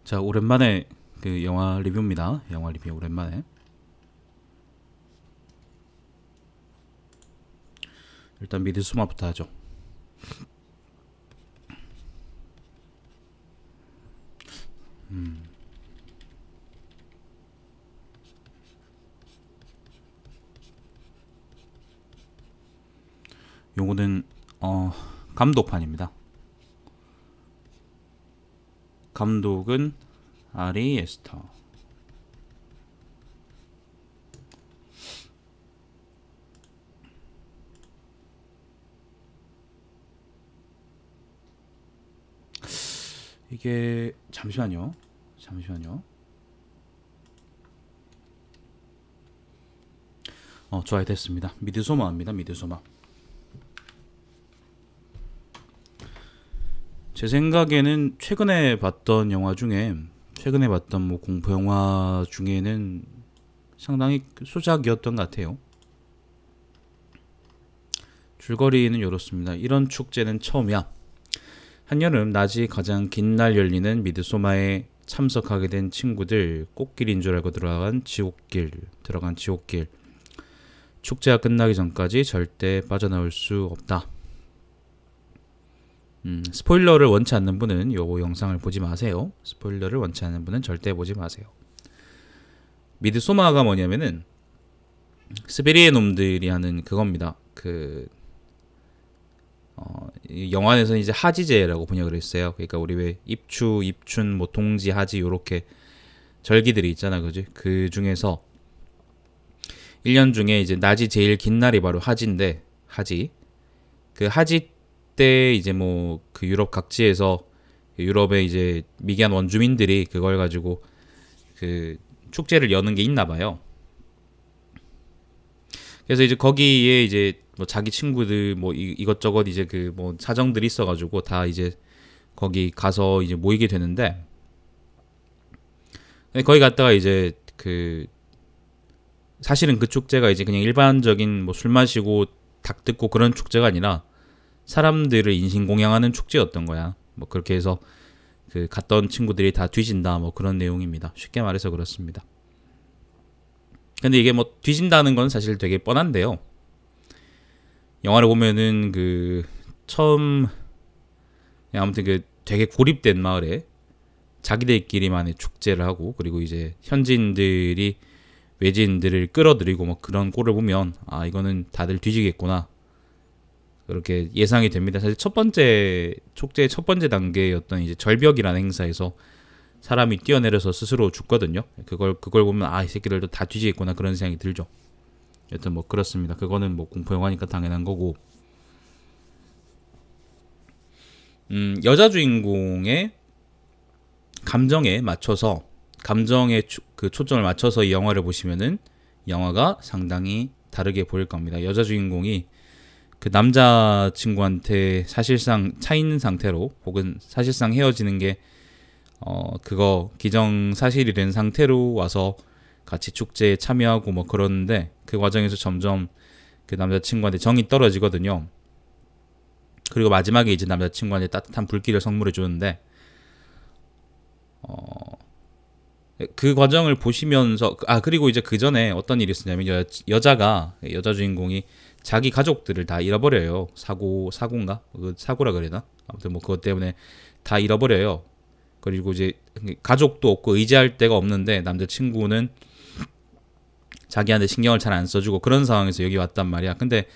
자, 오랜만에 그 영화 리뷰입니다. 영화 리뷰 오랜만에. 일단 미드소마부터 하죠. 요거는 감독판입니다. 감독은 아리 에스터. 이게 잠시만요. 좋아요, 됐습니다. 미드소마입니다. 미드소마. 제 생각에는 최근에 봤던 뭐 공포 영화 중에는 상당히 수작이었던 것 같아요. 줄거리는 이렇습니다. 이런 축제는 처음이야. 한여름 낮이 가장 긴 날 열리는 미드소마에 참석하게 된 친구들, 꽃길인 줄 알고 들어간 지옥길. 축제가 끝나기 전까지 절대 빠져나올 수 없다. 스포일러를 원치 않는 분은 요 영상을 보지 마세요. 스포일러를 원치 않는 분은 절대 보지 마세요. 미드소마가 뭐냐면은 스베리의 놈들이 하는 그겁니다. 영화에서는 이제 하지제라고 번역을 했어요. 그러니까 우리 왜 입추, 입춘, 뭐 동지, 하지 요렇게 절기들이 있잖아, 그지? 그 중에서 1년 중에 이제 낮이 제일 긴 날이 바로 하지인데, 그 하지 때 이제 뭐 그 유럽 각지에서 유럽의 이제 미개한 원주민들이 그걸 가지고 그 축제를 여는 게 있나 봐요. 그래서 이제 거기에 이제 뭐 자기 친구들 뭐 이것저것 이제 그 뭐 사정들이 있어가지고 다 이제 거기 가서 이제 모이게 되는데, 거기 갔다가 이제 그 사실은 그 축제가 이제 그냥 일반적인 뭐 술 마시고 닭 듣고 그런 축제가 아니라 사람들을 인신공양하는 축제였던 거야. 뭐 그렇게 해서 그 갔던 친구들이 다 뒤진다 뭐 그런 내용입니다. 쉽게 말해서 그렇습니다. 근데 이게 뭐 뒤진다는 건 사실 되게 뻔한데요. 영화를 보면은 그 처음 아무튼 그 되게 고립된 마을에 자기들끼리만의 축제를 하고, 그리고 이제 현지인들이 외지인들을 끌어들이고 뭐 그런 꼴을 보면 아, 이거는 다들 뒤지겠구나, 그렇게 예상이 됩니다. 사실 첫 번째 축제의 첫 번째 단계였던 이제 절벽이라는 행사에서 사람이 뛰어내려서 스스로 죽거든요. 그걸 보면 아, 이 새끼들도 다 뒤지겠구나 그런 생각이 들죠. 여튼 뭐 그렇습니다. 그거는 뭐 공포 영화니까 당연한 거고. 여자 주인공의 감정에 그 초점을 맞춰서 이 영화를 보시면은 영화가 상당히 다르게 보일 겁니다. 여자 주인공이 그 남자 친구한테 사실상 차인 상태로, 혹은 사실상 헤어지는 게 그거 기정사실이 된 상태로 와서 같이 축제에 참여하고 뭐 그러는데, 그 과정에서 점점 그 남자친구한테 정이 떨어지거든요. 그리고 마지막에 이제 남자친구한테 따뜻한 불길을 선물해 주는데, 그 과정을 보시면서 그리고 이제 그 전에 어떤 일이 있었냐면 여자 주인공이 자기 가족들을 다 잃어버려요. 사고인가? 사고라 그래나? 아무튼 뭐 그것 때문에 다 잃어버려요. 그리고 이제 가족도 없고 의지할 데가 없는데 남자친구는 자기한테 신경을 잘 안 써주고 그런 상황에서 여기 왔단 말이야. 근데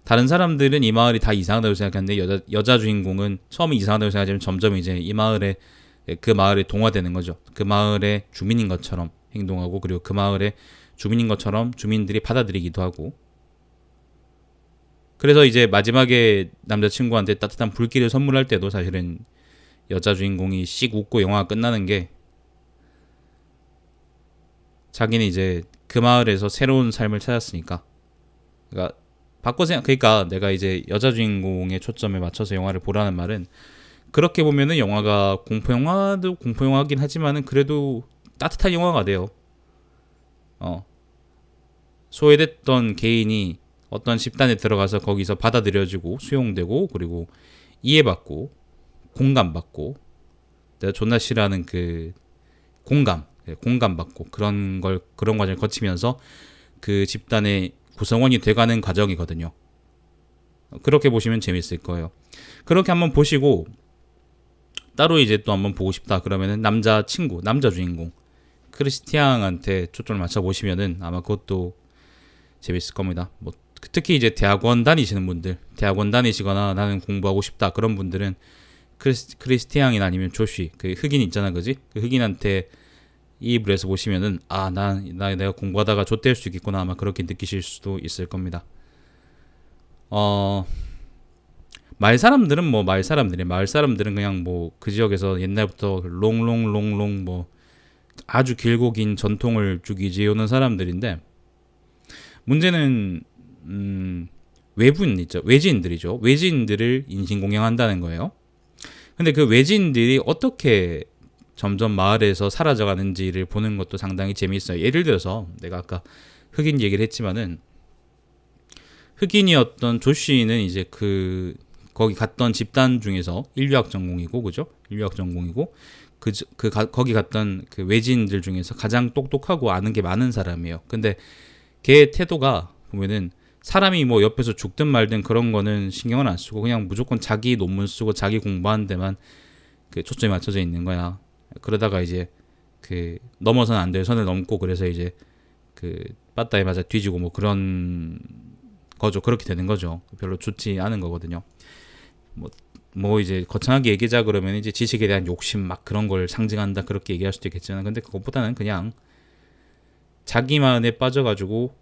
다른 사람들은 이 마을이 다 이상하다고 생각하는데 여자 주인공은 처음에 이상하다고 생각하지만 점점 이제 그 마을에 동화되는 거죠. 그 마을의 주민인 것처럼 행동하고, 그리고 그 마을의 주민인 것처럼 주민들이 받아들이기도 하고. 그래서 이제 마지막에 남자친구한테 따뜻한 불길을 선물할 때도 사실은 여자 주인공이 씩 웃고 영화가 끝나는 게, 자기는 이제 그 마을에서 새로운 삶을 찾았으니까. 그러니까 내가 이제 여자 주인공의 초점에 맞춰서 영화를 보라는 말은, 그렇게 보면은 영화가 공포 영화긴 하지만은 그래도 따뜻한 영화가 돼요. 소외됐던 개인이 어떤 집단에 들어가서 거기서 받아들여지고 수용되고, 그리고 이해받고 공감받고, 내가 존나 싫어하는 그 공감받고 그런 과정을 거치면서 그 집단의 구성원이 돼가는 과정이거든요. 그렇게 보시면 재밌을 거예요. 그렇게 한번 보시고 따로 이제 또 한번 보고 싶다 그러면은 남자 주인공 크리스티앙한테 초점을 맞춰 보시면은 아마 그것도 재밌을 겁니다. 뭐 특히 이제 대학원 다니시거나 나는 공부하고 싶다 그런 분들은 크리스티앙이나 아니면 조쉬 그 흑인 있잖아, 그지? 그 흑인한테 이입을 해서 보시면은 내가 공부하다가 좆될 수 있겠구나 아마 그렇게 느끼실 수도 있을 겁니다. 마을 사람들은 그냥 뭐 그 지역에서 옛날부터 롱롱롱롱 뭐 아주 길고 긴 전통을 쭉 유지해오는 사람들인데 문제는 외지인들이죠. 외지인들을 인신공양한다는 거예요. 근데 그 외지인들이 어떻게 점점 마을에서 사라져가는지를 보는 것도 상당히 재미있어요. 예를 들어서 내가 아까 흑인 얘기를 했지만은 흑인이었던 조씨는 이제 거기 갔던 집단 중에서 인류학 전공이고 그죠? 인류학 전공이고 거기 갔던 그 외지인들 중에서 가장 똑똑하고 아는 게 많은 사람이에요. 근데 걔의 태도가 보면은 사람이 뭐 옆에서 죽든 말든 그런 거는 신경을 안 쓰고 그냥 무조건 자기 논문 쓰고 자기 공부하는 데만 그 초점이 맞춰져 있는 거야. 그러다가 이제 그 넘어서는 안 될 선을 넘고 그래서 이제 그 빠따에 맞아 뒤지고 뭐 그런 거죠. 그렇게 되는 거죠. 별로 좋지 않은 거거든요. 뭐 이제 거창하게 얘기하자 그러면 이제 지식에 대한 욕심 막 그런 걸 상징한다 그렇게 얘기할 수도 있겠지만 근데 그것보다는 그냥 자기만에 빠져가지고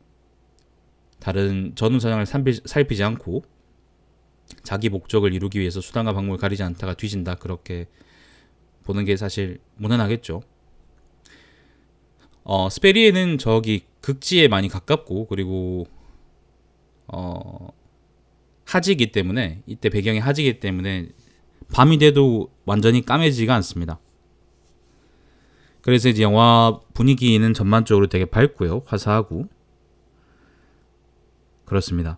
다른 전후사정을 살피지 않고 자기 목적을 이루기 위해서 수단과 방법을 가리지 않다가 뒤진다 그렇게 보는 게 사실 무난하겠죠. 스페리에는 저기 극지에 많이 가깝고 그리고 하지기 때문에 이때 배경이 하지기 때문에 밤이 돼도 완전히 까매지가 않습니다. 그래서 이제 영화 분위기는 전반적으로 되게 밝고요, 화사하고 그렇습니다.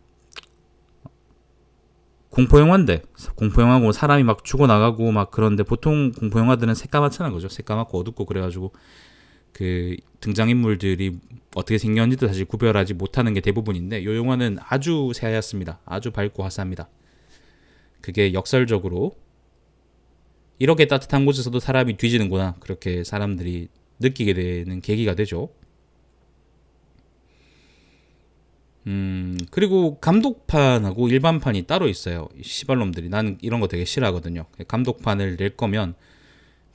공포영화고 사람이 막 죽어나가고 막 그런데 보통 공포영화들은 새까맣잖아요, 그죠? 새까맣고 어둡고 그래가지고 그 등장인물들이 어떻게 생겼는지도 사실 구별하지 못하는 게 대부분인데 이 영화는 아주 새하얗습니다. 아주 밝고 화사합니다. 그게 역설적으로 이렇게 따뜻한 곳에서도 사람이 뒤지는구나 그렇게 사람들이 느끼게 되는 계기가 되죠. 그리고 감독판하고 일반판이 따로 있어요. 시발놈들이 나는 이런 거 되게 싫어하거든요. 감독판을 낼 거면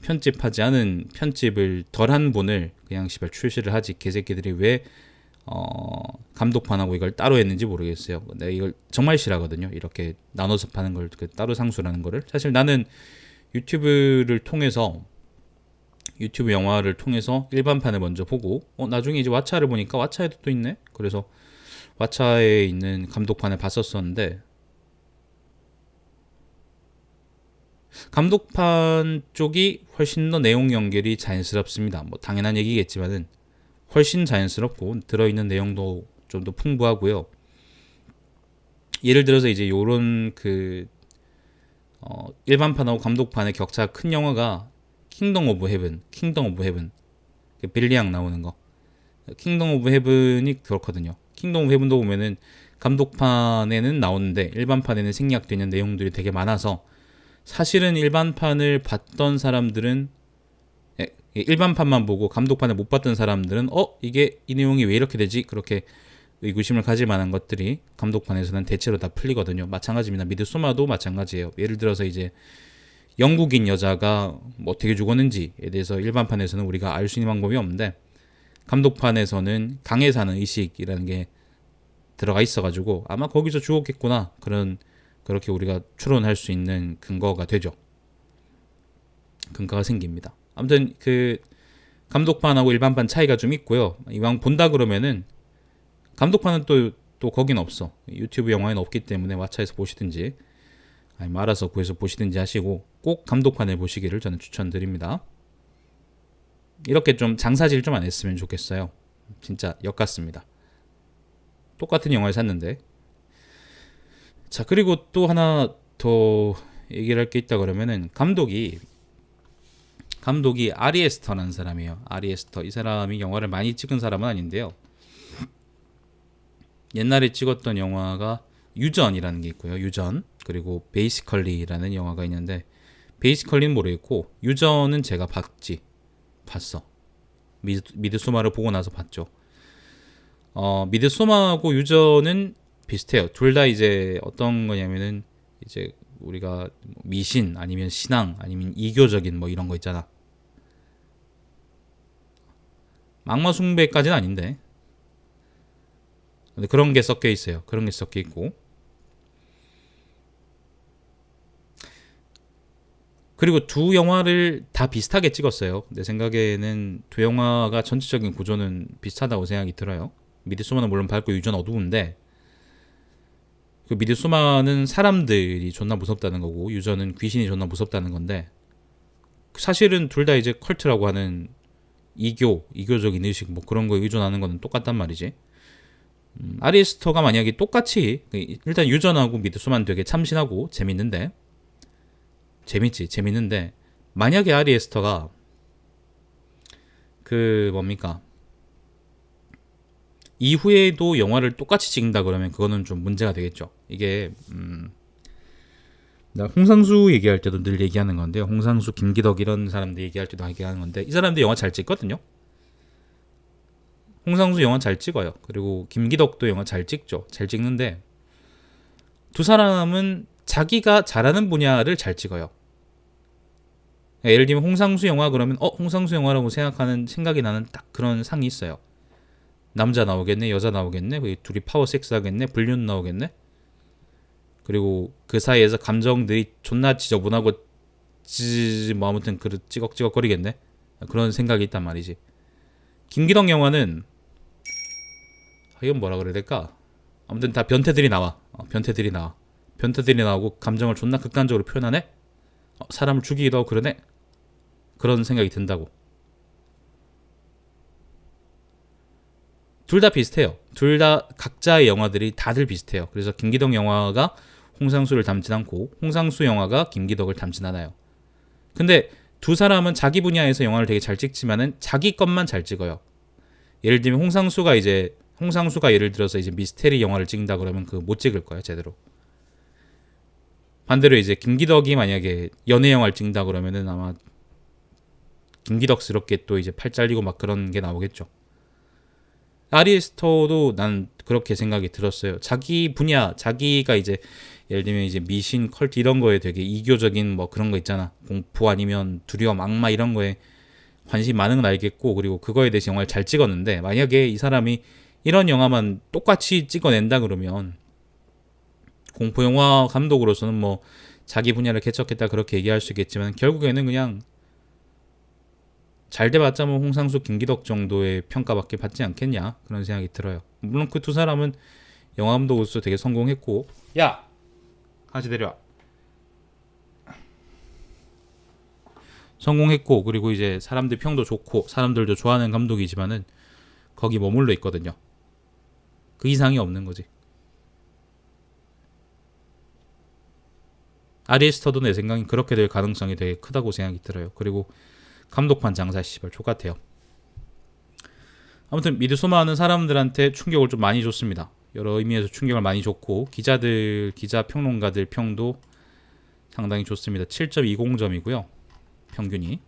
편집하지 않은 편집을 덜한 본을 그냥 시발 출시를 하지. 개새끼들이 왜 감독판하고 이걸 따로 했는지 모르겠어요. 내가 이걸 정말 싫어하거든요. 이렇게 나눠서 파는 걸 따로 상수라는 거를. 사실 나는 유튜브 영화를 통해서 일반판을 먼저 보고 나중에 이제 왓챠를 보니까 왓챠에도 또 있네. 그래서 왓챠에 있는 감독판을 봤었었는데 감독판 쪽이 훨씬 더 내용 연결이 자연스럽습니다. 뭐 당연한 얘기겠지만은 훨씬 자연스럽고 들어있는 내용도 좀 더 풍부하고요. 예를 들어서 이제 요런 일반판하고 감독판의 격차가 큰 영화가 킹덤 오브 헤븐 빌리양 나오는 거 킹덤 오브 헤븐이 그렇거든요. 킹덤 오브 헤븐도 보면은 감독판에는 나오는데 일반판에는 생략되는 내용들이 되게 많아서 사실은 일반판을 봤던 사람들은 일반판만 보고 감독판을 못 봤던 사람들은 이게 이 내용이 왜 이렇게 되지? 그렇게 의구심을 가질 만한 것들이 감독판에서는 대체로 다 풀리거든요. 마찬가지입니다. 미드소마도 마찬가지예요. 예를 들어서 이제 영국인 여자가 뭐 어떻게 죽었는지에 대해서 일반판에서는 우리가 알 수 있는 방법이 없는데 감독판에서는 강에 사는 의식이라는 게 들어가 있어가지고 아마 거기서 죽었겠구나 그렇게 우리가 추론할 수 있는 근거가 되죠. 근거가 생깁니다. 아무튼 그 감독판하고 일반판 차이가 좀 있고요. 이왕 본다 그러면은 감독판은 또 거긴 없어. 유튜브 영화에는 없기 때문에 왓챠에서 보시든지 아니면 알아서 구해서 보시든지 하시고 꼭 감독판을 보시기를 저는 추천드립니다. 이렇게 좀 장사질 좀 안 했으면 좋겠어요. 진짜 역 같습니다. 똑같은 영화를 샀는데. 자, 그리고 또 하나 더 얘기를 할 게 있다 그러면은 감독이 감독이 아리 에스터라는 사람이에요. 아리 에스터. 이 사람이 영화를 많이 찍은 사람은 아닌데요. 옛날에 찍었던 영화가 유전이라는 게 있고요. 유전. 그리고 베이시컬리라는 영화가 있는데 베이시컬리는 모르겠고 유전은 제가 봤어. 미드소마를 보고 나서 봤죠. 미드소마하고 유전은 비슷해요. 둘 다 이제 어떤 거냐면은 이제 우리가 미신 아니면 신앙 아니면 이교적인 뭐 이런 거 있잖아. 악마 숭배까지는 아닌데. 근데 그런 게 섞여 있어요. 그런 게 섞여 있고. 그리고 두 영화를 다 비슷하게 찍었어요. 내 생각에는 두 영화가 전체적인 구조는 비슷하다고 생각이 들어요. 미드소마는 물론 밝고 유전 어두운데 그 미드소마는 사람들이 존나 무섭다는 거고 유전은 귀신이 존나 무섭다는 건데 사실은 둘 다 이제 컬트라고 하는 이교적인 의식 뭐 그런 거에 의존하는 거는 똑같단 말이지. 아리에스터가 만약에 똑같이 일단 유전하고 미드소마는 되게 참신하고 재밌는데 만약에 아리에스터가 그 뭡니까 이후에도 영화를 똑같이 찍는다 그러면 그거는 좀 문제가 되겠죠. 이게 나 홍상수 얘기할 때도 늘 얘기하는 건데요. 홍상수, 김기덕 이런 사람들 얘기할 때도 얘기하는 건데 이 사람들 영화 잘 찍거든요. 홍상수 영화 잘 찍어요. 그리고 김기덕도 영화 잘 찍죠. 잘 찍는데 두 사람은 자기가 잘하는 분야를 잘 찍어요. 예를 들면 홍상수 영화 그러면 홍상수 영화라고 생각이 나는 딱 그런 상이 있어요. 남자 나오겠네, 여자 나오겠네, 둘이 파워 섹스 하겠네, 불륜 나오겠네. 그리고 그 사이에서 감정들이 존나 지저분하고 뭐 아무튼 찌걱찌걱거리겠네. 그런 생각이 있단 말이지. 김기덕 영화는 이건 뭐라 그래야 될까? 아무튼 다 변태들이 나와. 변태들이 나오고 감정을 존나 극단적으로 표현하네. 사람을 죽이기도 하고 그러네. 그런 생각이 든다고. 둘 다 비슷해요. 둘 다 각자의 영화들이 다들 비슷해요. 그래서 김기덕 영화가 홍상수를 닮진 않고 홍상수 영화가 김기덕을 닮진 않아요. 근데 두 사람은 자기 분야에서 영화를 되게 잘 찍지만은 자기 것만 잘 찍어요. 예를 들면 홍상수가 예를 들어서 이제 미스테리 영화를 찍는다 그러면 그거 못 찍을 거야 제대로. 반대로 이제 김기덕이 만약에 연애 영화를 찍는다 그러면은 아마 김기덕스럽게 또 이제 팔 잘리고 막 그런 게 나오겠죠. 아리에스터도 난 그렇게 생각이 들었어요. 자기 분야, 자기가 이제 예를 들면 이제 미신, 컬트 이런 거에 되게 이교적인 뭐 그런 거 있잖아. 공포 아니면 두려움, 악마 이런 거에 관심이 많은 건 알겠고 그리고 그거에 대해서 영화를 잘 찍었는데 만약에 이 사람이 이런 영화만 똑같이 찍어낸다 그러면 공포 영화 감독으로서는 뭐 자기 분야를 개척했다 그렇게 얘기할 수 있겠지만 결국에는 그냥 잘 돼봤자 뭐 홍상수, 김기덕 정도의 평가밖에 받지 않겠냐 그런 생각이 들어요. 물론 그 두 사람은 영화 감독으로서 되게 성공했고 야! 같이 내려와. 성공했고 그리고 이제 사람들 평도 좋고 사람들도 좋아하는 감독이지만은 거기 머물러 있거든요. 그 이상이 없는 거지. 아리에스터도 내 생각엔 그렇게 될 가능성이 되게 크다고 생각이 들어요. 그리고 감독판 장사 씨발 족같아요. 아무튼 미드소마는 사람들한테 충격을 좀 많이 줬습니다. 여러 의미에서 충격을 많이 줬고 기자 평론가들 평도 상당히 좋습니다. 7.20점이고요. 평균이.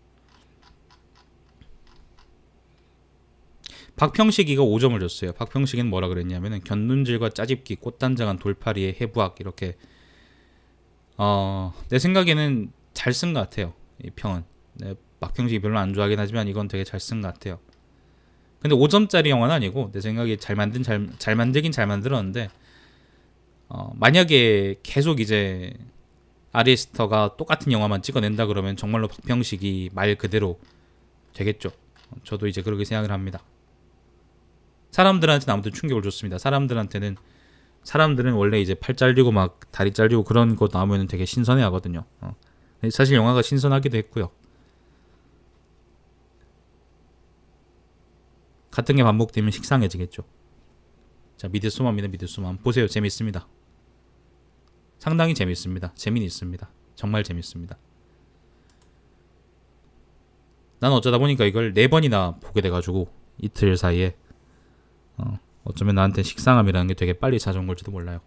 박평식이가 5점을 줬어요. 박평식은 뭐라 그랬냐면은 견눈질과 짜집기, 꽃단장한 돌파리의 해부학 이렇게 내 생각에는 잘 쓴 것 같아요. 이 평은. 네, 박평식이 별로 안 좋아하긴 하지만 이건 되게 잘 쓴 것 같아요. 근데 5점짜리 영화는 아니고 내 생각에 잘 만들긴 잘 만들었는데 만약에 계속 이제 아리에스터가 똑같은 영화만 찍어낸다 그러면 정말로 박평식이 말 그대로 되겠죠. 저도 이제 그렇게 생각을 합니다. 사람들한테는 아무튼 충격을 줬습니다. 사람들은 원래 이제 팔 잘리고 막 다리 잘리고 그런 거 나오면 되게 신선해 하거든요. 사실 영화가 신선하기도 했고요. 같은 게 반복되면 식상해지겠죠. 자, 미드소마입니다. 미드소마 보세요. 재밌습니다. 상당히 재밌습니다. 재미는 있습니다. 정말 재밌습니다. 난 어쩌다 보니까 이걸 4번이나 보게 돼가지고 이틀 사이에 어쩌면 나한테 식상함이라는 게 되게 빨리 찾아온 걸지도 몰라요.